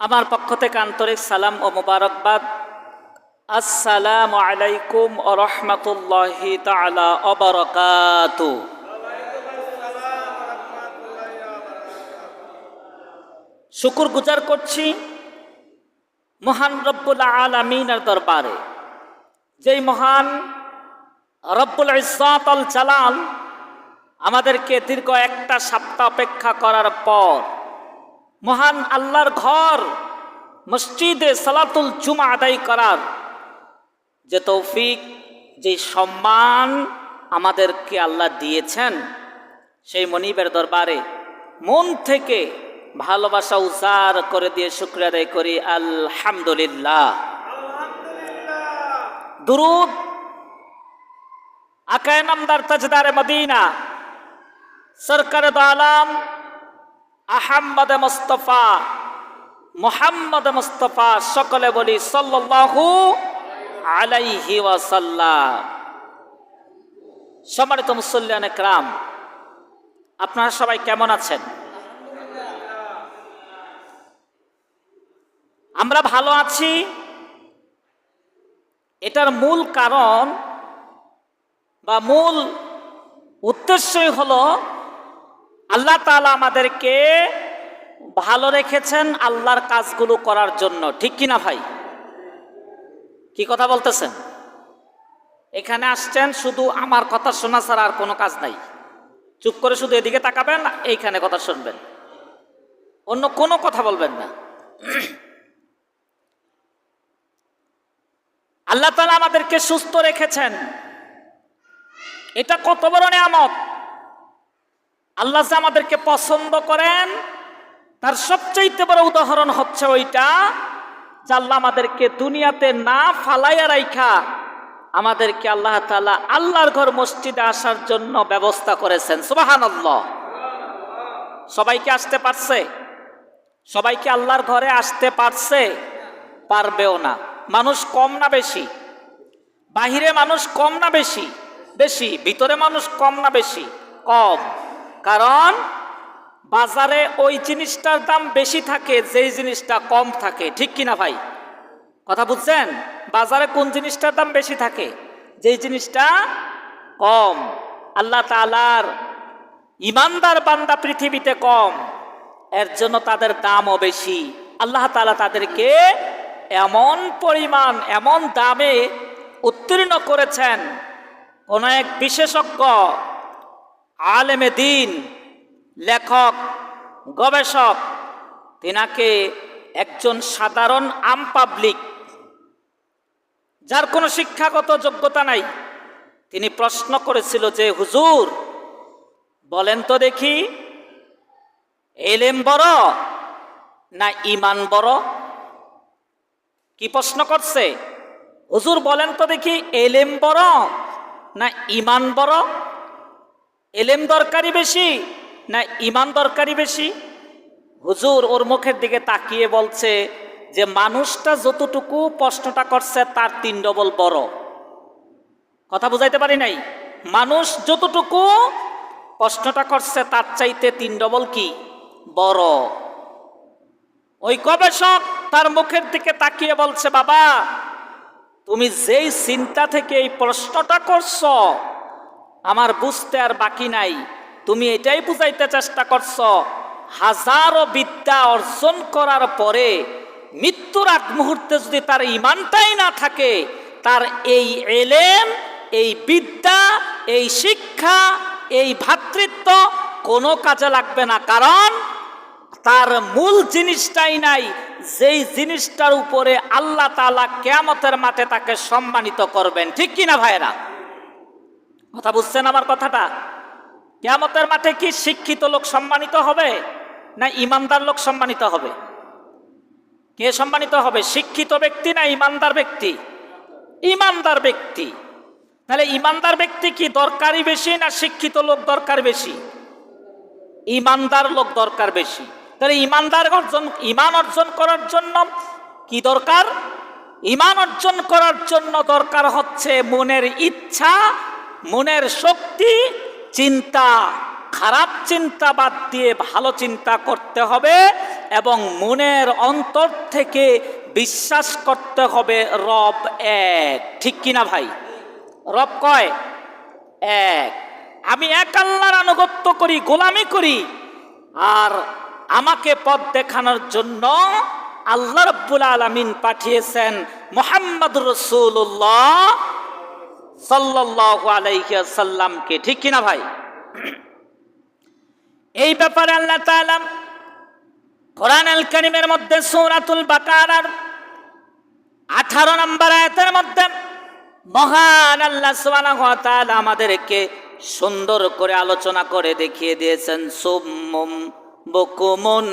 আমার পক্ষ থেকে আন্তরিক সালাম ও মোবারকবাদ। আসসালামু আলাইকুম ওয়া রাহমাতুল্লাহি তাআলা ওয়া বারাকাতুহু। শুকর গুজার করছি মহান রব্বুল আলামিনের দরবারে, যেই মহান রব্বুল ইজ্জাত আল জালাল আমাদেরকে দীর্ঘ একটা সপ্তাহ অপেক্ষা করার পর মহান আল্লাহর ঘর মসজিদে সালাতুল জুমা আদায় করার যে তৌফিক, যে সম্মান আমাদেরকে আল্লাহ দিয়েছেন, সেই মনিবের দরবারে মন থেকে ভালোবাসা উজাড় করে দিয়ে শুকরিয়া আদায় করি আলহামদুলিল্লাহ। দুরুদ আকায়ে নামদার তাজদারে মদিনা সরকারে দো আলম আহমদ মুস্তাফা মুহাম্মদ মুস্তাফা, সকলে বলি সাল্লাল্লাহু আলাইহি ওয়াসাল্লাম। সম্মানিত মুসল্লিয়ানে কেরাম, আপনারা সবাই কেমন আছেন? আমরা ভালো আছি। এটার মূল কারণ বা মূল উদ্দেশ্যই হলো আল্লাহ তাআলা আমাদেরকে ভালো রেখেছেন আল্লাহর কাজগুলো করার জন্য। ঠিক কিনা ভাই? কি কথা বলতেছেন? এখানে আসছেন শুধু আমার কথা শোনা ছাড়া আর কোনো কাজ নাই। চুপ করে শুধু এদিকে তাকাবেন, এইখানে কথা শুনবেন, অন্য কোনো কথা বলবেন না। আল্লাহ তাআলা আমাদেরকে সুস্থ রেখেছেন, এটা কত বড় নিয়ামত। আল্লাহ যে আমাদেরকে পছন্দ করেন তার সবচেয়ে বড় উদাহরণ হচ্ছে ওইটা যে আল্লাহ আমাদেরকে দুনিয়াতে না ফালাইয়া রাইখা আমাদেরকে আল্লাহ তাআলা আল্লাহর ঘর মসজিদে আসার জন্য ব্যবস্থা করেছেন। সুবহানাল্লাহ। সবাইকে আসতে পারছে? সবাইকে আল্লাহর ঘরে আসতে পারছে? পারবেও না। মানুষ কম না বেশি? বাহিরে মানুষ কম না বেশি? বেশি। ভিতরে মানুষ কম না বেশি? কম। কারণ বাজারে ওই জিনিসটার দাম বেশি থাকে যেই জিনিসটা কম থাকে। ঠিক কিনা ভাই? কথা বুঝছেন? বাজারে কোন জিনিসটার দাম বেশি থাকে? যেই জিনিসটা কম। আল্লাহ তাআলার ঈমানদার বান্দা পৃথিবীতে কম, এর জন্য তাদের দামও বেশি। আল্লাহ তাআলা তাদেরকে এমন পরিমাণ, এমন দামে উত্তীর্ণ করেছেন, কোন এক বিশেষজ্ঞ আলেমে দ্বীন, লেখক, গবেষক, তিনাকে একজন সাধারণ আম পাবলিক, যার কোনো শিক্ষাগত যোগ্যতা নাই, তিনি প্রশ্ন করেছিল যে হুজুর বলেন তো দেখি, এলেম বড় না ঈমান বড়? কি প্রশ্ন করছে? হুজুর বলেন তো দেখি, এলেম বড় না ঈমান বড়? এলেম দরকারি বেশি না ঈমান দরকারি বেশি? হুজুর ওর মুখের দিকে তাকিয়ে বলছে যে মানুষটা যতটুকু প্রশ্নটা করছে তার 3 ডবল বড়। কথা বুঝাইতে পারি নাই? মানুষ যতটুকু প্রশ্নটা করছে তার চাইতে 3 ডবল কি বড়। ওই গবেষক তার মুখের দিকে তাকিয়ে বলছে, বাবা তুমি যেই চিন্তা থেকে এই প্রশ্নটা করছো আমার বুঝতে আর বাকি নাই। তুমি এটাই বুঝাইতে চেষ্টা করছো হাজারো বিদ্যা অর্জন করার পরে মৃত্যুর আগ মুহূর্তে যদি তার ঈমানটাই না থাকে, তার এই এলেম, এই বিদ্যা, এই শিক্ষা, এই ভ্রাতৃত্ব কোনো কাজে লাগবে না। কারণ তার মূল জিনিসটাই নাই, যেই জিনিসটার উপরে আল্লাহ তাআলা কিয়ামতের মাঠে তাকে সম্মানিত করবেন। ঠিক কিনা ভাইরা? কথা বুঝছেন আমার কথাটা? কিয়ামতের মাঠে কি শিক্ষিত লোক সম্মানিত হবে না ঈমানদার লোক সম্মানিত হবে? কে সম্মানিত হবে? শিক্ষিত ব্যক্তি না ঈমানদার ব্যক্তি? ঈমানদার ব্যক্তি। তাহলে ঈমানদার ব্যক্তি কি দরকারি বেশি না শিক্ষিত লোক দরকার বেশি? ঈমানদার লোক দরকার বেশি। তাহলে ঈমান অর্জন করার জন্য কি দরকার? ঈমান অর্জন করার জন্য দরকার হচ্ছে মনের ইচ্ছা, মনের শক্তি, চিন্তা। খারাপ চিন্তা বাদ দিয়ে ভালো চিন্তা করতে হবে, এবং মনের অন্তর থেকে বিশ্বাস করতে হবে রব এক। ঠিক কিনা ভাই? রব কয়? এক। আমি এক আল্লাহর আনুগত্য করি, গোলামি করি, আর আমাকে পথ দেখানোর জন্য আল্লাহ রাব্বুল আলামিন পাঠিয়েছেন মুহাম্মদুর রাসূলুল্লাহ সাল্লাল্লাহু আলাইহি ওয়াসাল্লামকে। ঠিক কিনা ভাই? এই ব্যাপারে আল্লাহ তাআলা কোরআনুল কারীমের মধ্যে সূরাতুল বাকারার 18 নম্বর আয়াতের মধ্যে মহান আল্লাহ সুবহানাহু ওয়া তাআলা আমাদেরকে সুন্দর করে আলোচনা করে দেখিয়ে দিয়েছেন, সুম্মুম বুকুমুন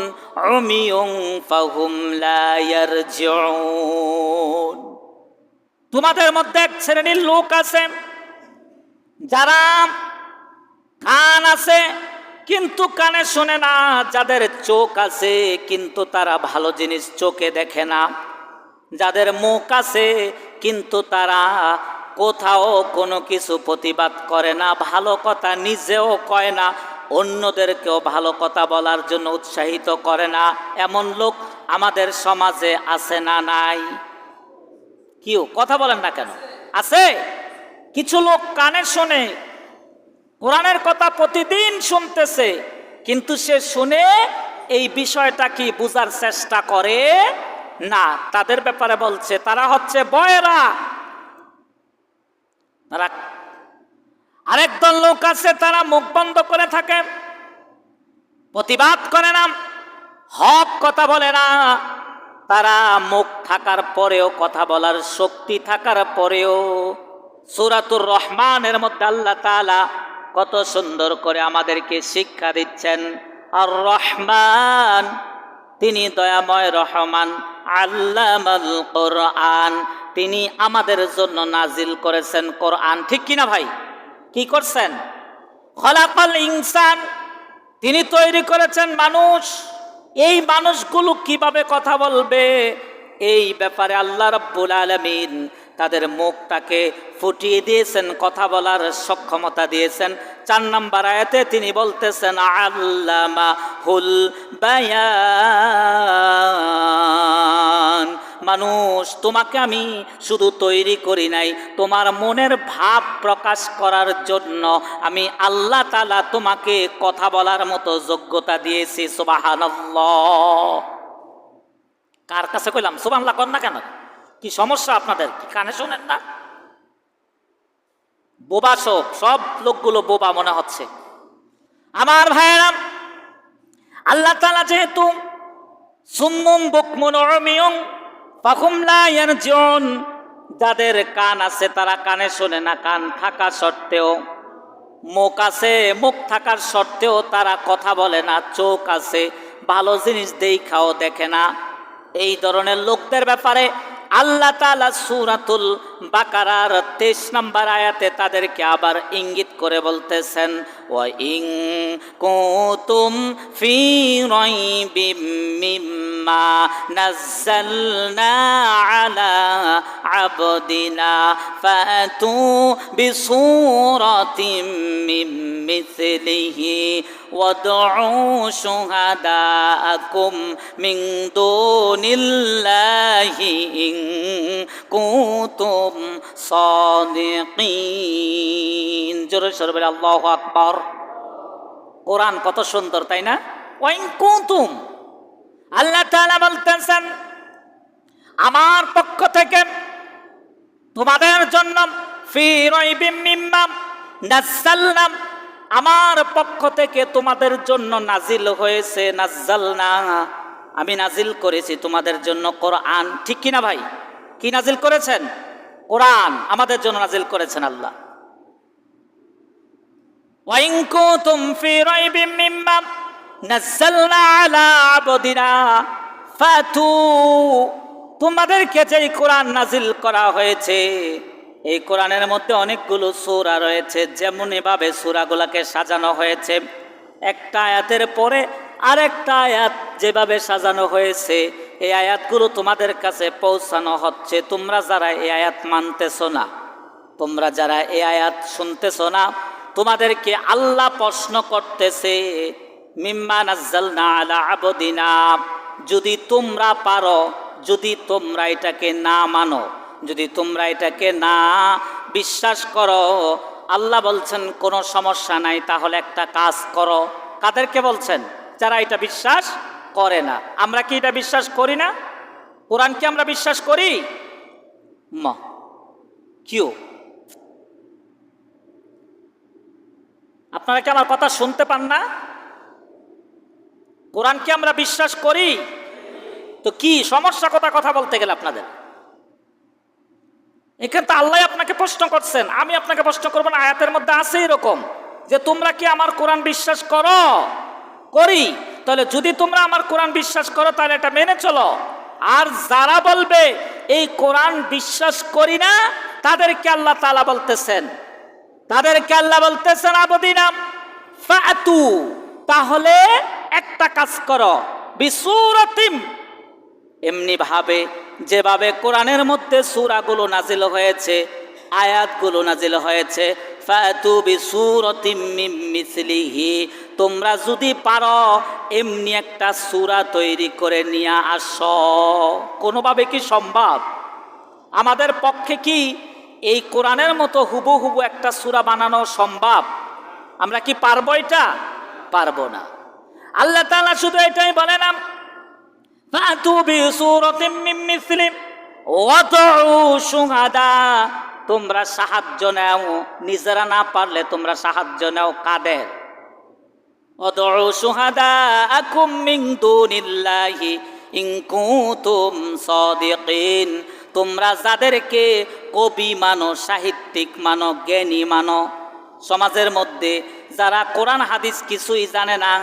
উমিয়ুন ফাহুম লা ইয়ারজিউন। তোমাদের মধ্যে এক শ্রেণীর লোক আছে যারা কান আছে কিন্তু কানে শোনে না, যাদের চোখ আছে কিন্তু তারা ভালো জিনিস চোখে দেখে না, যাদের মুখ আছে কিন্তু তারা কোথাও কোনো কিছু প্রতিবাদ করে না, ভালো কথা নিজেও কয় না, অন্যদেরকেও ভালো কথা বলার জন্য উৎসাহিত করে না। এমন লোক আমাদের সমাজে আছে না নাই? কিও কথা বলেন না কেন? আছে। কিছু লোক কানে শোনে, কোরআনের কথা প্রতিদিন শুনতেছে, কিন্তু সে শুনে এই বিষয়টা কি বুঝার চেষ্টা করে না। তাদের ব্যাপারে বলছে তারা হচ্ছে বয়রা। আরেক দল লোক আছে তারা মুখ বন্ধ করে থাকে, প্রতিবাদ করে না, হক কথা বলে না। তারা মুখ থাকার পরেও, কথা বলার শক্তি থাকার পরেও, সূরাতুর রহমানের মধ্যে আল্লাহ তাআলা কত সুন্দর করে আমাদেরকে শিক্ষা দিচ্ছেন। আর রহমান, তিনি দয়াময় রহমান। আল্লামাল কোরআন, তিনি আমাদের জন্য নাজিল করেছেন কোরআন। ঠিক কিনা ভাই? কি করছেন? খলাকাল ইনসান, তিনি তৈরি করেছেন মানুষ। এই মানুষগুলো কিভাবে কথা বলবে, এই ব্যাপারে আল্লাহ রাব্বুল আলামিন তাদের মুখটাকে ফুটিয়ে দিয়েছেন, কথা বলার সক্ষমতা দিয়েছেন। 4 নম্বর আয়াতে তিনি বলতেছেন আল্লামাহুল বায়ান। মানুষ, তোমাকে আমি শুধু তৈরি করি নাই, তোমার মনের ভাব প্রকাশ করার জন্য আমি আল্লাহ তাআলা তোমাকে কথা বলার মতো যোগ্যতা দিয়েছি। সুবহানাল্লাহ। কার কাছে কইলাম সুবহানাল্লাহ কর না কেন? কি সমস্যা আপনাদের? কি কানে শোনেন না? বোবা সব লোকগুলো বোবা মনে হচ্ছে। আমার ভাইয়েরা, আল্লাহ তাআলা যেহেতু সুম্মুম বুকমুন উমিয়ুন ফাহুম লা ইয়ারজিউন, যাদের কান আছে তারা কানে শোনে না, কান থাকা সত্ত্বেও, মুখ আছে, মুখ থাকার সত্ত্বেও তারা কথা বলে না, চোখ আছে, ভালো জিনিস দেখাও দেখে না। এই ধরনের লোকদের ব্যাপারে আল্লাহ তাআলা সূরাতুল বাকারার 23 নম্বর আয়াতে তাদেরকে আবার ইঙ্গিত করে বলতেছেন, ওয়া ইন কুতুম ফি রাইবিম মিম্মা নাযালনা আলা আবদিনা ফাতু বিসূরাতিম মিন মিসলিহি ওয়াদউ শুহাদাআকুম মিন দুনিল্লাহি ইন কুতুম সাদিকিন। জোরে সরে বলে আল্লাহু আকবার। কোরআন কত সুন্দর, তাই না? ওয়া ইন কুতুম, আল্লাহ তাআলা বলতেছেন আমার পক্ষ থেকে তোমাদের জন্য ফি রাইবিম মিম্মা নাযালনা, আমার পক্ষ থেকে তোমাদের জন্য নাজিল হয়েছে, নাযালনা, আমি নাজিল করেছি তোমাদের জন্য কোরআন। ঠিক কিনা ভাই? কি নাজিল করেছেন? কোরআন আমাদের জন্য নাজিল করেছেন আল্লাহ। ওয়া ইন কুতুম ফি রাইবিম মিম্মা নাযালনা আলা আবদিনা ফাতু, তোমাদেরকে যে কোরআন নাজিল করা হয়েছে, এই কোরআনের মধ্যে অনেকগুলো সূরা রয়েছে। যেমন এভাবে সূরাগুলোকে সাজানো হয়েছে, একটা আয়াতের পরে আরেকটা আয়াত যেভাবে সাজানো হয়েছে, এই আয়াতগুলো তোমাদের কাছে পৌঁছানো হচ্ছে। তোমরা যারা এই আয়াত মানতেছো না, তোমরা যারা এই আয়াত শুনতেছো না, তোমাদেরকে আল্লাহ প্রশ্ন করতেছে, মিম্মা নাযালনা আলা আবদিনা, যদি তোমরা পারো, যদি তোমরা এটাকে না মানো, যদি তোমরা এটাকে না বিশ্বাস করো, আল্লাহ বলছেন কোনো সমস্যা নাই, তাহলে একটা কাজ করো। কাদেরকে বলছেন? যারা এটা বিশ্বাস করে না। আমরা কি এটা বিশ্বাস করি না? কোরআন কি আমরা বিশ্বাস করি? কিউ আপনারা কি আমার কথা শুনতে পান না? কোরআন কি আমরা বিশ্বাস করি? তো কি সমস্যা কথা বলতে গেলে আপনাদের? এখানে তো আল্লাহ আপনাকে প্রশ্ন করছেন, আমি আপনাকে প্রশ্ন করবো না। আয়াতের মধ্যে আছে এরকম যে তোমরা কি আমার কোরআন বিশ্বাস করো? করি। তাহলে যদি তোমরা আমার কোরআন বিশ্বাস করো তাহলে এটা মেনে চলো। আর যারা বলবে এই কোরআন বিশ্বাস করি না, তাদেরকে আল্লাহ তাআলা বলতেছেন, আবদিনাম ফাতু, তাহলে একটা কাজ করো, বিসূরাতিম, এমনি ভাবে যেভাবে কোরআনের মধ্যে সূরাগুলো নাজিল হয়েছে, আয়াতগুলো নাজিল হয়েছে, ফাতু বিসূরাতিম মিন মিসলিহি, তোমরা যদি পারো এমনি একটা সূরা তৈরি করে নিয়ে আসো। কোনোভাবে কি সম্ভব? আমাদের পক্ষে কি এই কোরআনের মতো হুবহু একটা সূরা বানানো সম্ভব? আমরা কি পারবো? এটা পারবো না। আল্লাহ তাআলা শুধু এটাই বলে না, ফাতু বিসূরাতিম মিন মিসলি ওয়াদউ শুহাদা, তোমরা সাহায্য নাও, নিজেরা না পারলে তোমরা সাহায্য নাও। কাদের? ওয়াদউ শুহাদাআকুম মিন দুনিল্লাহি ইন কুনতুম সাদিকিন, তোমরা যাদেরকে কবি মানো, সাহিত্যিক মানো, জ্ঞানী মানো, সমাজের মধ্যে যারা কোরআন হাদিস কিছুই জানে না,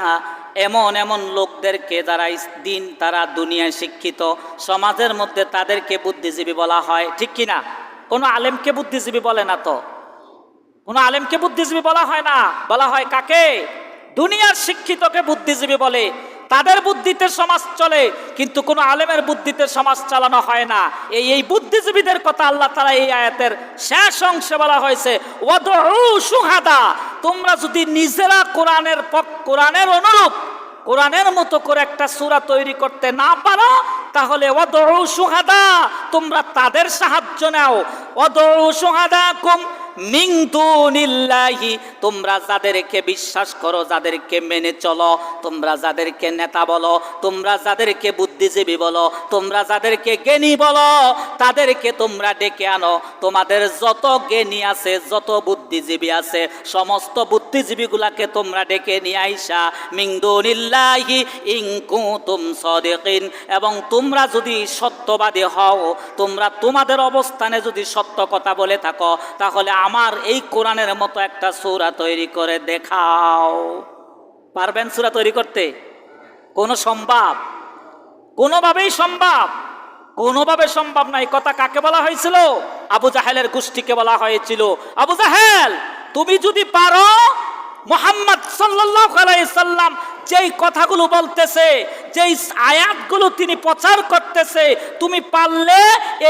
এমন লোকদেরকে, যারা দিন তারা দুনিয়ায় শিক্ষিত, সমাজের মধ্যে তাদেরকে বুদ্ধিজীবী বলা হয়, ঠিক কিনা? কোনো আলেমকে বুদ্ধিজীবী বলে না তো, কোনো আলেমকে বুদ্ধিজীবী বলা হয় না। বলা হয় কাকে? দুনিয়ার শিক্ষিতকে বুদ্ধিজীবী বলে। তাদের বুদ্ধিতে সমাজ চলে, কিন্তু কোনো আলেমের বুদ্ধিতে সমাজ চালানো হয় না। এই বুদ্ধিজীবীদের কথা আল্লাহ তাআলা এই আয়াতের শেষ অংশে বলা হয়েছে, ওয়াদউ শুহাদা, তোমরা যদি নিজেরা কোরআনের অনুরূপ, কোরআনের মতো করে একটা সূরা তৈরি করতে না পারো, তাহলে ওয়াদউ শুহাদা, তোমরা তাদের সাহায্য নাও। ওয়াদউ শুহাদাকুম মিন দুনিল্লাহি, তোমরা যাদেরকে বিশ্বাস করো, যাদেরকে মেনে চলো, তোমরা যাদেরকে নেতা বলো, তোমরা যাদেরকে বুদ্ধিজীবী বলো, তোমরা যাদেরকে জ্ঞানী বলো, তাদেরকে তোমরা ডেকে আনো। তোমাদের যত জ্ঞানী আছে, যত বুদ্ধিজীবী আছে, সমস্ত বুদ্ধিজীবীগুলাকে তোমরা ডেকে নিয়ে আইসা, মিন দুনিল্লাহি ইন কুনতুম সাদিকিন, এবং তোমরা যদি সত্যবাদী হও, তোমরা তোমাদের অবস্থানে যদি সত্য কথা বলে থাকো, তাহলে আমার এই কোরআনের মতো একটা সূরা তৈরি করে দেখাও। পারবেন সূরা তৈরি করতে? কোনো সম্ভব? কোনোভাবেই সম্ভব? কোনোভাবে সম্ভব না। এই কথা কাকে বলা হয়েছিল? আবু জাহেলের গোষ্ঠীকে বলা হয়েছিল, আবু জাহেল, তুমি যদি পারো, মুহাম্মদ সাল্লাল্লাহু আলাইহি সাল্লাম যেই কথাগুলো বলতেছে, যেই আয়াতগুলো তিনি প্রচার করতেছে, তুমি পারলে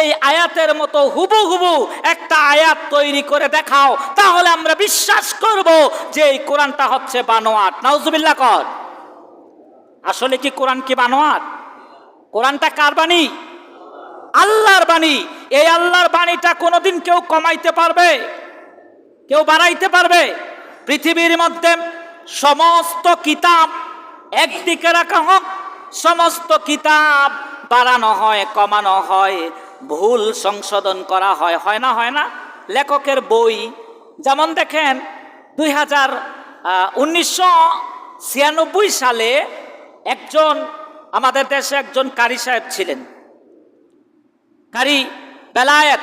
এই আয়াতের মতো হুবহু একটা আয়াত তৈরি করে দেখাও, তাহলে আমরা বিশ্বাস করব যে এই কোরআনটা হচ্ছে বানোয়াট। নাউজুবিল্লাহ কর। আসলে কি কোরআন কি বানোয়াট? কোরআনটা কার বাণী? আল্লাহর বাণী। এই আল্লাহর বাণীটা কোনোদিন কেউ কমাইতে পারবে? কেউ বাড়াইতে পারবে? পৃথিবীর মধ্যে সমস্ত কিতাব একদিকে রাখা হোক, সমস্ত কিতাব বাড়ানো হয়, কমানো হয়, ভুল সংশোধন করা হয়, হয় না? হয় না? লেখকের বই যেমন দেখেন 1996 সালে একজন আমাদের দেশে একজন কারি সাহেব ছিলেন, কারি বেলায়েত,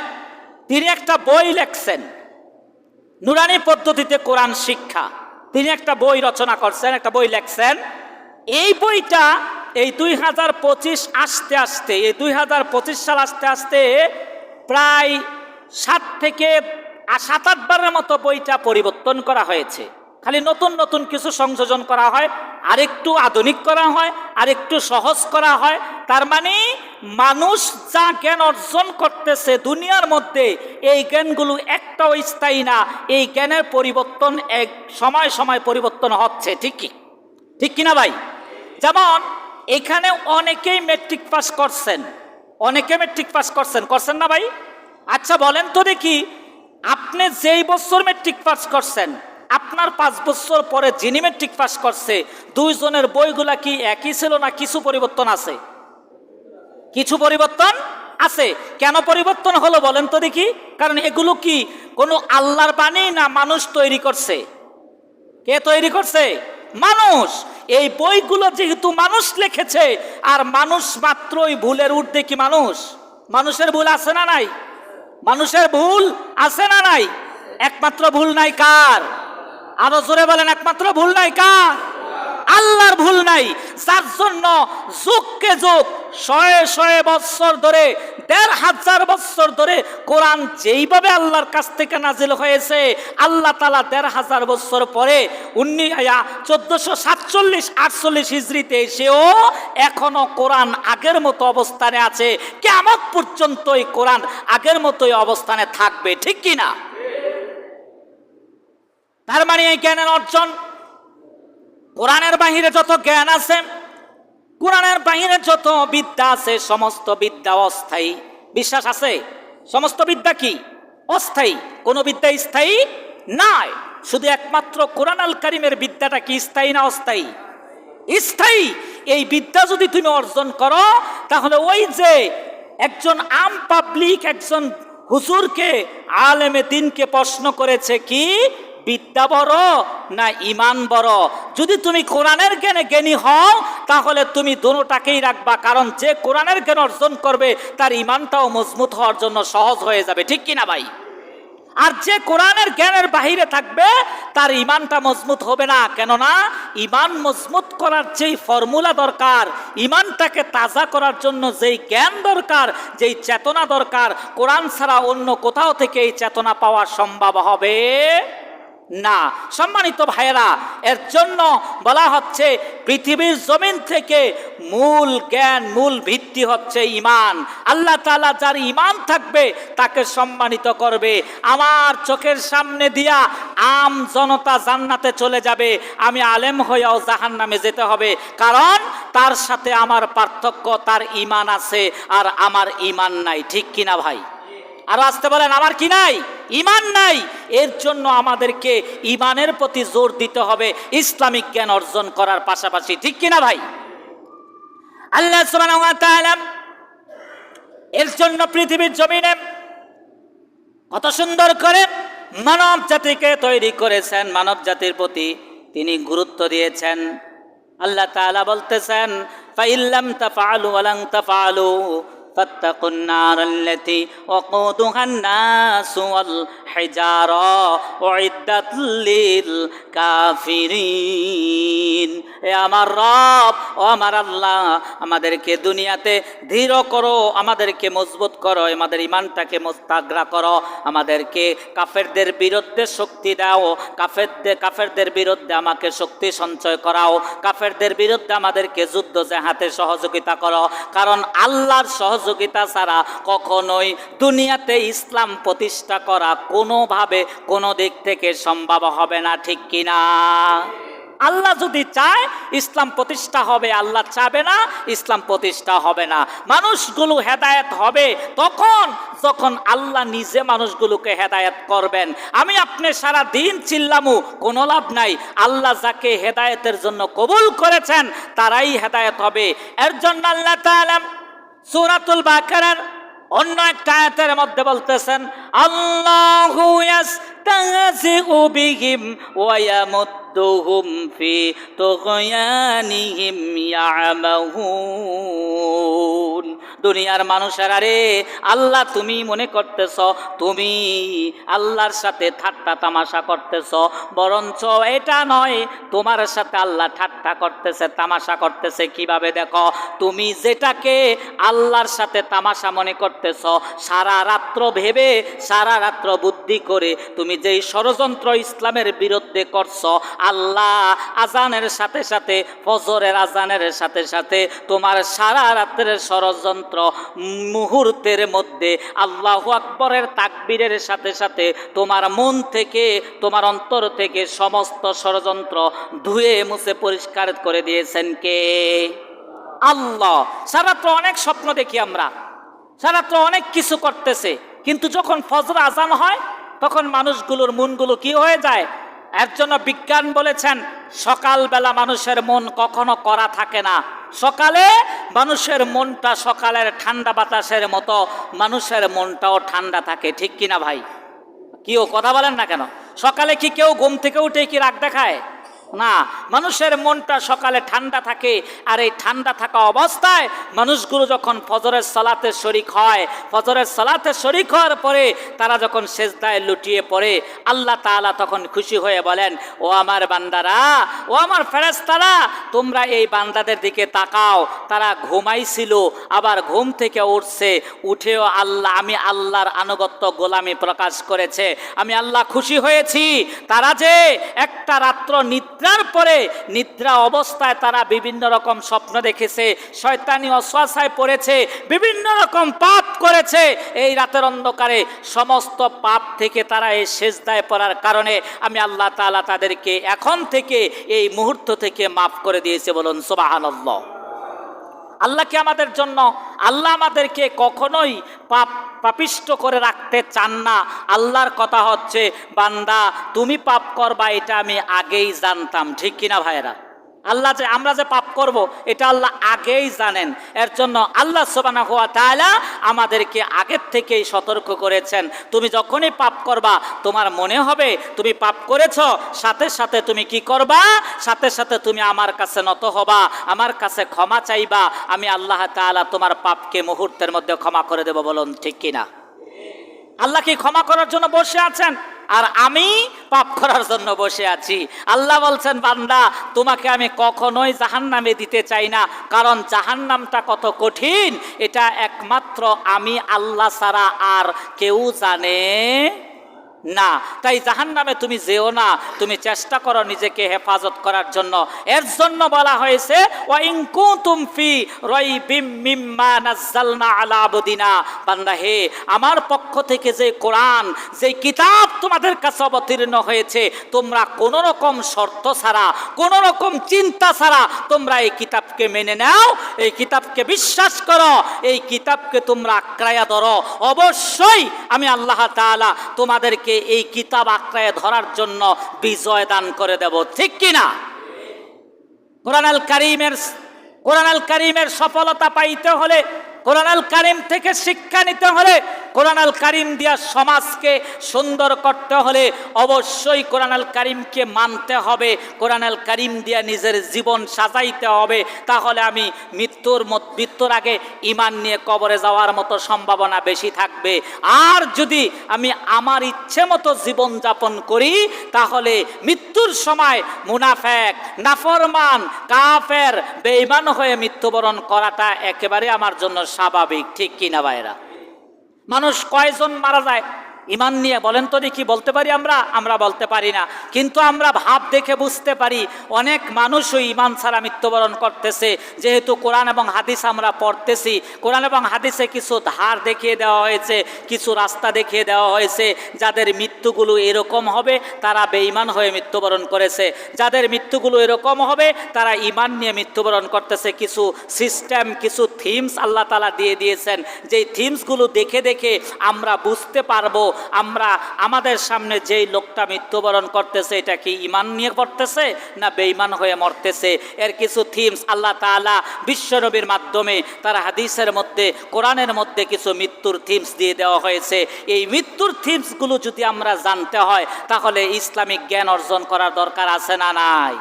তিনি একটা বই লেখছেন, নুরানি পদ্ধতিতে কোরআন শিক্ষা। তিনি একটা বই রচনা করছেন, একটা বই লেখছেন। এই বইটা এই 2025 আসতে আসতে, এই 2025 সাল আসতে আসতে প্রায় 7 থেকে 7-8 বারের মতো বইটা পরিবর্তন করা হয়েছে। খালি নতুন নতুন কিছু সংযোজন করা হয়, আরেকটু আধুনিক করা হয়, আরেকটু সহজ করা হয়। তার মানে মানুষ যা জ্ঞান অর্জন করতেছে দুনিয়ার মধ্যে, এই জ্ঞানগুলো একটাও স্থায়ী না। এই জ্ঞানের পরিবর্তন এক সময় সময় পরিবর্তন হচ্ছে, ঠিক কিনা ভাই? যেমন এখানে অনেকেই মেট্রিক পাস করছেন, অনেকে মেট্রিক পাস করছেন, করছেন না ভাই? আচ্ছা বলেন তো দেখি, আপনি যেই বছর মেট্রিক পাস করছেন, আপনার 5 বছর পরে যিনি মেট্রিক পাস করছে, দুইজনের বইগুলা কি একই ছিল না কিছু পরিবর্তন আছে? কিছু পরিবর্তন আছে। কেন পরিবর্তন হলো বলেন তো দেখি? কারণ এগুলো কি কোনো আল্লাহর বাণী না মানুষ তৈরি করছে? কে তৈরি করছে? মানুষ। এই বইগুলো যেহেতু মানুষ লিখেছে, আর মানুষ মাত্রই ভুলের ঊর্ধ্বে কি মানুষ? মানুষের ভুল আছে না নাই? মানুষের ভুল আছে না নাই? একমাত্র ভুল নাই কার? আরো জোরে বলেন, একমাত্র ভুল নাই কার? আল্লাহর ভুল নাই। যার জন্য যুগকে যুগ, শয়ে শয়ে বৎসর ধরে, ১৫০০ বৎসর ধরে কোরআন যেইভাবে আল্লাহর কাছ থেকে নাজিল হয়েছে, আল্লাহ তাআলা ১৫০০ বৎসর পরে 1447-48 হিজরিতে এসেও এখনো কোরআন আগের মতো অবস্থানে আছে। কিয়ামত পর্যন্ত এই কোরআন আগের মতোই অবস্থানে থাকবে, ঠিক কি না? তার মানে এই জ্ঞানের অর্জন, কোরআনের বাহিরে যত জ্ঞান আছে, কোরআনের বাহিরে যত বিদ্যা আছে, সমস্ত বিদ্যা অস্থায়ী। বিশ্বাস আছে? সমস্ত বিদ্যা কি? অস্থায়ী। কোনো বিদ্যা স্থায়ী নাই। শুধু একমাত্র কোরআন আল কারীমের বিদ্যাটা কি স্থায়ী না অস্থায়ী? স্থায়ী। এই বিদ্যা যদি তুমি অর্জন করো, তাহলে ওই যে একজন আম পাবলিক একজন হুজুরকে, আলেমে দ্বীনকে প্রশ্ন করেছে কি, বিদ্যা বড় না ইমান বড়? যদি তুমি কোরআনের জ্ঞানে জ্ঞানী হও, তাহলে তুমি দুটোটাকেই রাখবা, কারণ যে কোরআনের জ্ঞান অর্জন করবে তার ইমানটাও মজবুত হওয়ার জন্য সহজ হয়ে যাবে, ঠিক কিনা ভাই? আর যে কোরআনের জ্ঞানের বাহিরে থাকবে তার ইমানটা মজবুত হবে না। কেননা ইমান মজবুত করার যেই ফর্মুলা দরকার, ইমানটাকে তাজা করার জন্য যেই জ্ঞান দরকার, যেই চেতনা দরকার, কোরআন ছাড়া অন্য কোথাও থেকে এই চেতনা পাওয়া সম্ভব হবে না। সম্মানিত ভাইয়েরা, এর জন্য বলা হচ্ছে পৃথিবীর জমিন থেকে মূল জ্ঞান, মূল ভিত্তি হচ্ছে ইমান। আল্লাহ তাআলা যার ইমান থাকবে তাকে সম্মানিত করবে। আমার চোখের সামনে দিয়া আম জনতা জান্নাতে চলে যাবে, আমি আলেম হয়েও জাহান্নামে যেতে হবে, কারণ তার সাথে আমার পার্থক্য, তার ইমান আছে আর আমার ইমান নাই, ঠিক কিনা ভাই? আর আসতে বলেন, আমার কি নাই? ইমান নাই। এর জন্য আমাদেরকে ইমানের প্রতি জোর দিতে হবে ইসলামিক জ্ঞান অর্জন করার পাশাপাশি, ঠিক কিনা ভাই? আল্লাহ সুবহানাহু ওয়া তাআলা এর জন্য পৃথিবীর জমিনে কত সুন্দর করে মানব জাতিকে তৈরি করেছেন, মানব জাতির প্রতি তিনি গুরুত্ব দিয়েছেন। আল্লাহ তাআলা বলতেছেন, ফাইল্লাম তাফআলু ওয়া লান তাফআলু فاتقوا النار التي وقودها الناس والحجارة أعدت للكافرين। এ আমার রব ও আমার আল্লাহ, আমাদেরকে দুনিয়াতে দৃঢ় করো, আমাদেরকে মজবুত করো, আমাদের ইমানটাকে মোস্তাগরা করো, আমাদেরকে কাফেরদের বিরুদ্ধে শক্তি দাও, কাফেরদের বিরুদ্ধে আমাকে শক্তি সঞ্চয় করাও, কাফেরদের বিরুদ্ধে আমাদেরকে যুদ্ধ জাহাতে সহযোগিতা করো, কারণ আল্লাহর সহযোগিতা ছাড়া কখনোই দুনিয়াতে ইসলাম প্রতিষ্ঠা করা কোনোভাবে কোনো দিক থেকে সম্ভব হবে না, ঠিক কিনা? আল্লাহ যদি চায় ইসলাম প্রতিষ্ঠা হবে, আল্লাহ চাবে না ইসলাম প্রতিষ্ঠা হবে না। মানুষগুলো হেদায়েত হবে তখন যখন আল্লাহ নিজে মানুষগুলোকে হেদায়েত করবেন। আমি আপনি সারা দিন চিল্লামু, কোনো লাভ নাই। আল্লাহ যাকে হেদায়েতের জন্য কবুল করেছেন তারাই হেদায়েত হবে। এর জন্য আল্লাহ তাআলা সূরাতুল বাকারার অন্য একটা আয়াতের মধ্যে বলতেছেন, আল্লাহু ইয়াস্তাহজিউ বিহিম ওয়া ইয়ামুদ্দুহুম ফি তুগয়ানিহিম ইয়ামাহুন। দুনিয়ার মানুষেরা রে, আল্লাহ তুমি মনে করতেছ তুমি আল্লাহর সাথে ঠাট্টা তামাশা করতেছ, বরঞ্চ এটা নয়, তোমার সাথে আল্লাহ ঠাট্টা করতেছে, তামাশা করতেছে। কিভাবে? দেখো, তুমি যেটাকে আল্লাহর সাথে তামাশা মনে করতেছ, সারা রাত্র ভেবে, সারা রাত্র বুদ্ধি করে তুমি যেই ষড়যন্ত্র ইসলামের বিরুদ্ধে করছো, আল্লাহ আজানের সাথে সাথে, ফজরের আজানের সাথে সাথে তোমার সারা রাত্রের ষড়যন্ত্র মুহূর্তের মধ্যে আল্লাহু আকবরের তাকবীরের সাথে সাথে তোমার মন থেকে, তোমার অন্তর থেকে সমস্ত ষড়যন্ত্র ধুয়ে মুছে পরিষ্কার করে দিয়েছেন কে? আল্লাহ। সারাত্র অনেক স্বপ্ন দেখি আমরা, সারাত্র অনেক কিছু করতেছে, কিন্তু যখন ফজর আজান হয় তখন মানুষগুলোর মনগুলো কি হয়ে যায়? এর জন্য বিজ্ঞান বলেছেন সকালবেলা মানুষের মন কখনো করা থাকে না। সকালে মানুষের মনটা সকালের ঠান্ডা বাতাসের মতো, মানুষের মনটাও ঠান্ডা থাকে, ঠিক কিনা ভাই? কেউ কথা বলেন না কেন? সকালে কি কেউ ঘুম থেকে উঠে কি রাগ দেখায়? না, মানুষের মনটা সকালে ঠান্ডা থাকে। আর এই ঠান্ডা থাকা অবস্থায় মানুষগুলো যখন ফজরের সালাতে শরিক হয়, ফজরের সালাতে শরিক হওয়ার পরে তারা যখন সেজদায় লুটিয়ে পড়ে, আল্লাহ তাআলা তখন খুশি হয়ে বলেন, ও আমার বান্দারা, ও আমার ফেরেশতারা, তোমরা এই বান্দাদের দিকে তাকাও। তারা ঘুমাইছিল, আবার ঘুম থেকে উঠছে, উঠেও আমি আল্লাহর আনুগত্য গোলামি প্রকাশ করেছে। আমি আল্লাহ খুশি হয়েছি। তারা যে একটা রাত্র নিদ্রার পরে, নিদ্রা অবস্থায় তারা বিভিন্ন রকম স্বপ্ন দেখেছে, শয়তানি ওয়াসওয়াসায় পড়েছে, বিভিন্ন রকম পাপ করেছে, এই রাতের অন্ধকারে সমস্ত পাপ থেকে তারা এই সেজদায় পড়ার কারণে আমি আল্লাহ তাআলা তাদেরকে এখন থেকে, এই মুহূর্ত থেকে মাফ করে দিয়েছে। বলুন সুবহানাল্লাহ। আল্লাহকে আমাদের জন্য, আল্লাহ আমাদেরকে কখনোই পাপিষ্ট করে রাখতে চান না। আল্লাহর কথা হচ্ছে, বান্দা তুমি পাপ করবা এটা আমি আগেই জানতাম, ঠিক কিনা ভাইরা? আল্লাহ যে আমরা যে পাপ করব এটা আল্লাহ আগেই জানেন। এর জন্য আল্লাহ সুবহানাহু ওয়া তাআলা আমাদেরকে আগের থেকেই সতর্ক করেছেন। তুমি যখনই পাপ করবা, তোমার মনে হবে তুমি পাপ করেছ, সাথে সাথে তুমি কি করবা? সাথে সাথে তুমি আমার কাছে নত হবা, আমার কাছে ক্ষমা চাইবা। আমি আল্লাহ তাআলা তোমার পাপকে মুহূর্তের মধ্যে ক্ষমা করে দেব। বলুন ঠিক কিনা? আল্লাহ কি ক্ষমা করার জন্য বসে আছেন, আর আমি পাপ করার জন্য বসে আছি? আল্লাহ বলছেন, বান্দা তোমাকে আমি কখনোই জাহান্নামে দিতে চাই না, কারণ জাহান্নামটা কত কঠিন এটা একমাত্র আমি আল্লাহ ছাড়া আর কেউ জানে না। তাই জাহান্নামে তুমি যেও না, তুমি চেষ্টা করো নিজেকে হেফাজত করার জন্য। এর জন্য বলা হয়েছে, ওয়া ইন কুনতুম ফি রাইবিম মিম্মা নাযালনা আলা আবদিনা, বান্দা হে, আমার পক্ষ থেকে যে কোরআন, যে কিতাব তোমাদের কাছে অবতীর্ণ হয়েছে, তোমরা কোন রকম শর্ত ছাড়া, কোন রকম চিন্তা ছাড়া তোমরা এই কিতাবকে মেনে নাও, এই কিতাবকে বিশ্বাস করো, এই কিতাবকে তোমরা আঁকড়াইয়া ধরো। অবশ্যই আমি আল্লাহ তাআলা তোমাদেরকে এই কিতাব আঁকড়ায় ধরার জন্য বিজয় দান করে দেব, ঠিক কিনা? কোরআন আল কারীমের সফলতা পাইতে হলে, কোরআন আল কারীম থেকে শিক্ষা নিতে হলে, কোরআন আল কারীম দিয়া সমাজকে সুন্দর করতে হলে অবশ্যই কোরআন আল কারীমকে মানতে হবে, কোরআন আল কারীম দিয়া নিজের জীবন সাজাইতে হবে। তাহলে আমি মৃত্যুর আগে ঈমান নিয়ে কবরে যাওয়ার মতো সম্ভাবনা বেশি থাকবে। আর যদি আমি আমার ইচ্ছে মতো জীবন যাপন করি, তাহলে মৃত্যুর সময় মুনাফেক, নাফরমান, কাফের, বেঈমান হয়ে মৃত্যুবরণ করাটা একেবারে আমার জন্য স্বাভাবিক, ঠিক কিনা ভাইরা? মানুষ কয়জন মারা যায় ঈমান নিয়ে বলেন তো দেখি? বলতে পারি আমরা বলতে পারি না, কিন্তু আমরা ভাব দেখে বুঝতে পারি অনেক মানুষই ঈমান ছাড়া মৃত্যুবরণ করতেছে। যেহেতু কোরআন এবং হাদিস আমরা পড়তেছি, কোরআন এবং হাদিসে কিছু ধার দেখিয়ে দেওয়া হয়েছে, কিছু রাস্তা দেখিয়ে দেওয়া হয়েছে। যাদের মৃত্যুগুলো এরকম হবে তারা বেঈমান হয়ে মৃত্যুবরণ করেছে, যাদের মৃত্যুগুলো এরকম হবে তারা ঈমান নিয়ে মৃত্যুবরণ করতেছে। কিছু সিস্টেম, কিছু থিমস আল্লাহ তাআলা দিয়ে দিয়েছেন, যেই থিমসগুলো দেখে দেখে আমরা বুঝতে পারবো আমরা আমাদের সামনে যেই লোকটা মৃত্যুবরণ করতেছে এটা কি ঈমান নিয়ে করতেছে না বেঈমান হয়ে মরতেছে। এর কিছু থিমস আল্লাহ তাআলা বিশ্বনবীর মাধ্যমে তার হাদিসের মধ্যে, কোরআনের মধ্যে কিছু মৃত্যুর থিমস দিয়ে দেওয়া হয়েছে। এই মৃত্যুর থিমসগুলো যদি আমরা জানতে হয় তাহলে ইসলামিক জ্ঞান অর্জন করার দরকার আছে না নাই?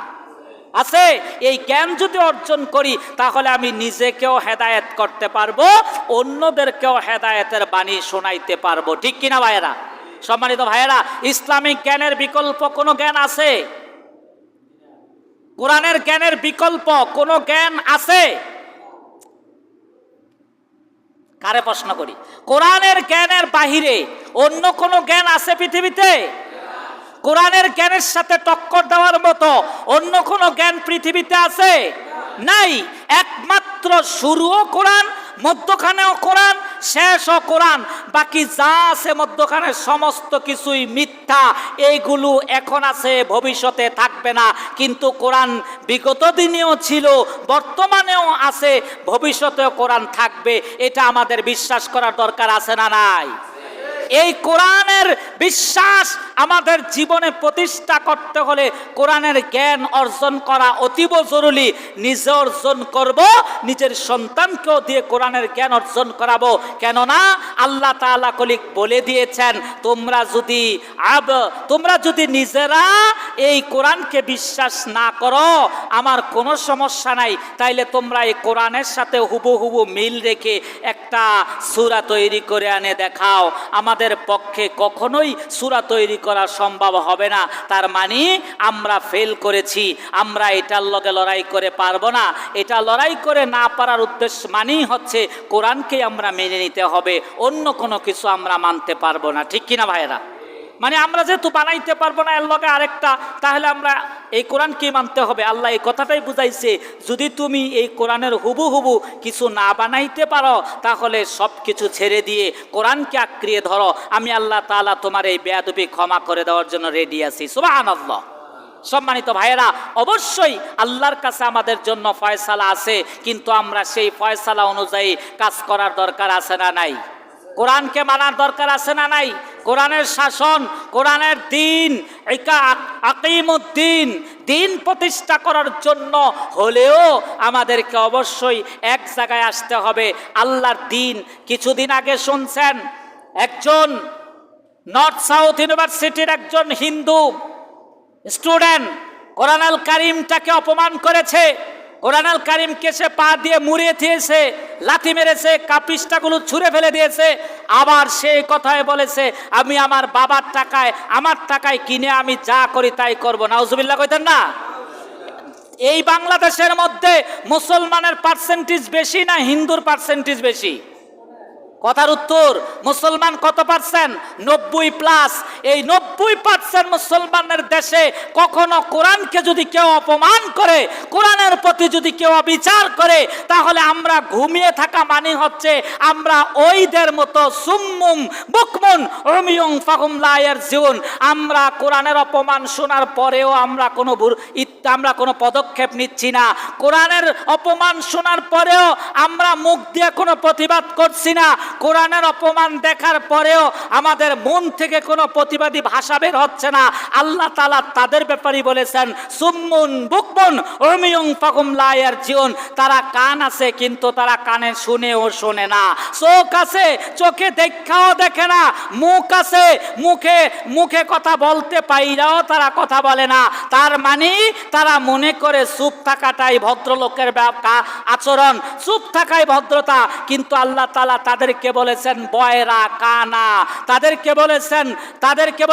আছে। এই জ্ঞান যদি অর্জন করি তাহলে আমি নিজেকেও হেদায়েত করতে পারবো, অন্যদেরকেও হেদায়েতের বাণী শোনাইতে পারবো, ঠিক কিনা ভাইয়েরা? সম্মানিত ভাইয়েরা, ইসলামিক জ্ঞানের বিকল্প কোনো জ্ঞান আছে? কোরআনের জ্ঞানের বিকল্প কোনো জ্ঞান আছে? কারে প্রশ্ন করি? কোরআনের জ্ঞানের বাহিরে অন্য কোনো জ্ঞান আছে পৃথিবীতে? কোরআনের জ্ঞানের সাথে টক্কর দেওয়ার মতো অন্য কোনো জ্ঞান পৃথিবীতে আছে? নাই। একমাত্র শুরুও কোরআন, মধ্যখানেও কোরআন, শেষও কোরআন। বাকি যা আছে মধ্যখানে সমস্ত কিছুই মিথ্যা। এইগুলো এখন আছে, ভবিষ্যতে থাকবে না, কিন্তু কোরআন বিগত দিনেও ছিল, বর্তমানেও আছে, ভবিষ্যতেও কোরআন থাকবে। এটা আমাদের বিশ্বাস করার দরকার আছে না নাই? এই কোরআনের বিশ্বাস আমাদের জীবনে প্রতিষ্ঠা করতে হলে কোরআনের জ্ঞান অর্জন করা অতীব জরুরি। নিজে অর্জন করব, নিজের সন্তানকেও দিয়ে কোরআনের জ্ঞান অর্জন করাবো। কেননা আল্লাহ তাআলা কলিক বলে দিয়েছেন, তোমরা যদি নিজেরা এই কোরআনকে বিশ্বাস না করো, আমার কোনো সমস্যা নাই, তাইলে তোমরা এই কোরআনের সাথে হুবহু মিল রেখে একটা সূরা তৈরি করে আনে দেখাও। আমাদের পক্ষে কখনোই সূরা তৈরি করা সম্ভব হবে না। তার মানে আমরা ফেল করেছি, আমরা এটার লগে লড়াই করে পারবো না। এটা লড়াই করে না পারার উদ্দেশ্য মানেই হচ্ছে কোরআনকে আমরা মেনে নিতে হবে, অন্য কোনো কিছু আমরা মানতে পারবো না। ঠিক কিনা ভাইয়েরা? মানে আমরা যেহেতু বানাইতে পারবো না এর লগে আরেকটা, তাহলে আমরা এই কোরআনকে মানতে হবে। আল্লাহ এই কথাটাই বুঝাইছে, যদি তুমি এই কোরআনের হুবহু কিছু না বানাইতে পারো, তাহলে সব কিছু ছেড়ে দিয়ে কোরআনকে আঁকড়িয়ে ধরো। আমি আল্লাহ তাআলা তোমার এই বেয়াদবি ক্ষমা করে দেওয়ার জন্য রেডি আছি। সুবহানাল্লাহ। সম্মানিত ভাইয়েরা, অবশ্যই আল্লাহর কাছে আমাদের জন্য ফয়সালা আছে, কিন্তু আমরা সেই ফয়সালা অনুযায়ী কাজ করার দরকার আছে না নাই? কোরআনকে মানার দরকার আছে না নাই? কোরআনের শাসন, কোরআনের দিন, আকিমুদ্দিন, দিন প্রতিষ্ঠা করার জন্য হলেও আমাদেরকে অবশ্যই এক জায়গায় আসতে হবে, আল্লাহর দিন। কিছুদিন আগে শুনছেন, একজন নর্থ সাউথ ইউনিভার্সিটির একজন হিন্দু স্টুডেন্ট কোরআনুল কারীমটাকে অপমান করেছে। কোরআনুল কারীমকে সে পা দিয়ে মুড়িয়ে দিয়েছে, লাথি মেরেছে, কাপিস্টাগুলো ছুঁড়ে ফেলে দিয়েছে। আবার সে কথায় বলেছে, আমি আমার বাবার টাকায়, আমার টাকায় কিনে আমি যা করি তাই করব। নাউজুবিল্লাহ কইতেন না? এই বাংলাদেশের মধ্যে মুসলমানের পার্সেন্টেজ বেশি না হিন্দুর পার্সেন্টেজ বেশি? কথার উত্তর, মুসলমান কত পার্সেন্ট? 90+। এই 90% মুসলমানের দেশে কখনো কোরআনকে যদি কেউ অপমান করে, কোরআনের প্রতি যদি কেউ অবিচার করে, তাহলে আমরা ঘুমিয়ে থাকা মানে হচ্ছে আমরা ওইদের মতো সুম্মুম বুকমুন উমিয়ুন ফাহুম লা ইয়ারজিউন। আমরা কোরআনের অপমান শোনার পরেও আমরা কোনো পদক্ষেপ নিচ্ছি না। কোরআনের অপমান শোনার পরেও আমরা মুখ দিয়ে কোনো প্রতিবাদ করছি না। কোরআনের অপমান দেখার পরেও আমাদের মন থেকে কোনো প্রতিবাদী ভাষা বের হচ্ছে না। আল্লাহ তাআলা তাদের ব্যাপারে বলেছেন, সুম্মুন বুকমুন উমিয়ুন ফাহুম লা ইয়ারজিউন। তারা কান আছে কিন্তু তারা কানে শুনেও শোনে না, চোখ আছে চোখে দেখাও দেখে না, মুখ আছে মুখে কথা বলতে পাইরাও তারা কথা বলে না। তার মানে তারা মনে করে চুপ থাকাটাই ভদ্রলোকের আচরণ, চুপ থাকাই ভদ্রতা। কিন্তু আল্লাহ তাআলা তাদেরকে বলেছেন বয়রা কানা, তাদেরকে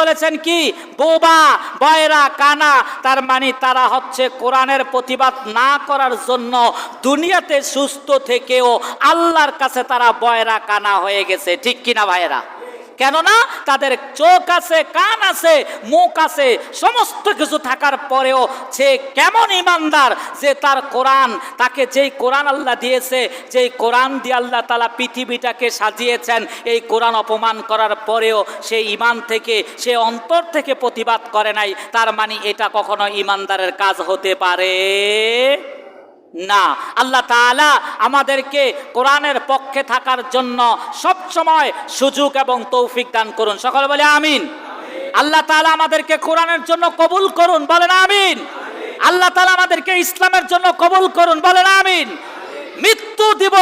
বলেছেন কি? বোবা, বয়রা কানা। তার মানে তারা হচ্ছে কোরআনের প্রতিবাদ না করার জন্য দুনিয়াতে সুস্থ থেকেও আল্লাহর কাছে তারা বয়রা কানা হয়ে গেছে। ঠিক কিনা ভাইয়েরা? কেননা তাদের চোখ আছে, কান আছে, মুখ আছে, সমস্ত কিছু থাকার পরেও সে কেমন ইমানদার যে তার কোরআন, তাকে যেই কোরআন আল্লাহ দিয়েছে, যেই কোরআন দিয়ে আল্লাহ তাআলা পৃথিবীটাকে সাজিয়েছেন, এই কোরআন অপমান করার পরেও সে ঈমান থেকে, সে অন্তর থেকে প্রতিবাদ করে নাই। তার মানে এটা কখনো ঈমানদারের কাজ হতে পারে না। আল্লাহ তাআলা আমাদেরকে কোরআনের পক্ষে থাকার জন্য সব সময় সুযোগ এবং তৌফিক দান করুন। সকলে বলে আমিন। আল্লাহ তাআলা আমাদেরকে কোরআনের জন্য কবুল করুন, বলেন আমিন। আল্লাহ তাআলা আমাদেরকে ইসলামের জন্য কবুল করুন, বলেন আমিন। মৃত্যু দিব,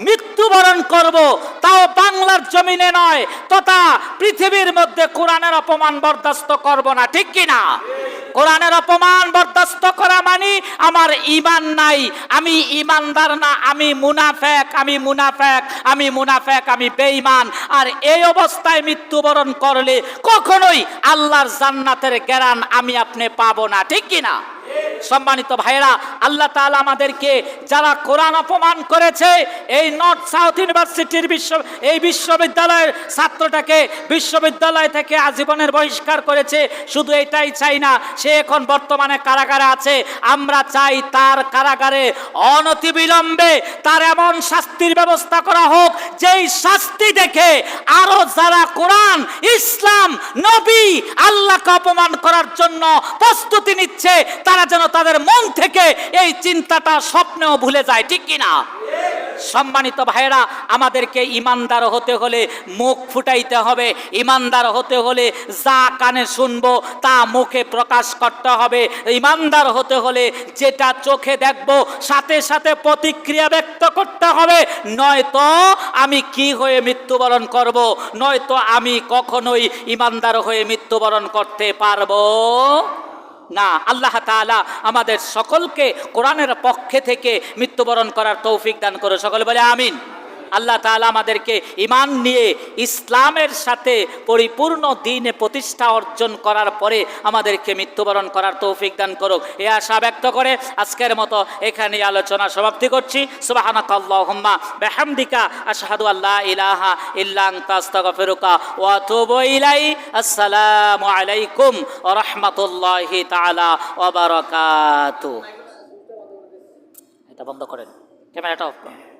মৃত্যুবরণ করব, তাও বাংলার জমিনে নয়, তথা পৃথিবীর মধ্যে কোরআনের অপমান বরদাস্ত করব না। ঠিক কিনা? কোরআনের অপমান বরদাস্ত করা মানে আমার ঈমান নাই, আমি ঈমানদার না, আমি মুনাফেক, আমি বেঈমান। আর এই অবস্থায় মৃত্যুবরণ করলে কখনোই আল্লাহর জান্নাতের গ্যারান আমি আপনি পাবো না। ঠিক কিনা? সম্মানিত ভাইয়েরা, আল্লাহ তাআলা আমাদেরকে যারা কোরআন অপমান করেছে, এই নর্থ সাউথ ইউনিভার্সিটির এই বিশ্ববিদ্যালয়ের ছাত্রটাকে বিশ্ববিদ্যালয় থেকে আজীবনের বহিষ্কার করেছে, শুধু এটাই চাই না, সে এখন বর্তমানে কারাগারে আছে। আমরা চাই তার কারাগারে অনতিবিলম্বে তার এমন শাস্তির ব্যবস্থা করা হোক, যেই শাস্তি দেখে আরো যারা কোরআন, ইসলাম, নবী, আল্লাহকে অপমান করার জন্য প্রস্তুতি নিচ্ছে, তারা যেন তাদের মন থেকে এই চিন্তাটা স্বপ্নেও ভুলে যায়। ঠিক কিনা? সম্মানিত ভাইয়েরা, আমাদেরকে ইমানদার হতে হলে মুখ ফুটাইতে হবে। ইমানদার হতে হলে যা কানে শুনবো তা মুখে প্রকাশ করতে হবে। ইমানদার হতে হলে যেটা চোখে দেখবো সাথে সাথে প্রতিক্রিয়া ব্যক্ত করতে হবে, নয়তো আমি কি হয়ে মৃত্যুবরণ করব, নয়তো আমি কখনোই ইমানদার হয়ে মৃত্যুবরণ করতে পারবো না। আল্লাহ তাআলা আমাদের সকলকে কোরআনের পক্ষে থেকে মৃত্যুবরণ করার তৌফিক দান করে। সকলে বলে আমিন। আল্লাহ তাআলা আমাদেরকে ঈমান নিয়ে ইসলামের সাথে পরিপূর্ণ দ্বীনে প্রতিষ্ঠা অর্জন করার পরে আমাদেরকে মৃত্যুবরণ করার তৌফিক দান করুক, এই আশা ব্যক্ত করে আজকের মতো এখানে আলোচনা সমাপ্তি করছি। সুবহানাকাল্লাহুম্মা বিহামদিকা আশহাদু আল্লা ইলাহা ইল্লা আনতা আস্তাগফিরুকা ওয়া আতুবু ইলাইক। আসসালামু আলাইকুম ওয়া রাহমাতুল্লাহি তাআলা ওয়া বারাকাতুহু। এটা বন্ধ করেন, ক্যামেরাটা অফ করেন।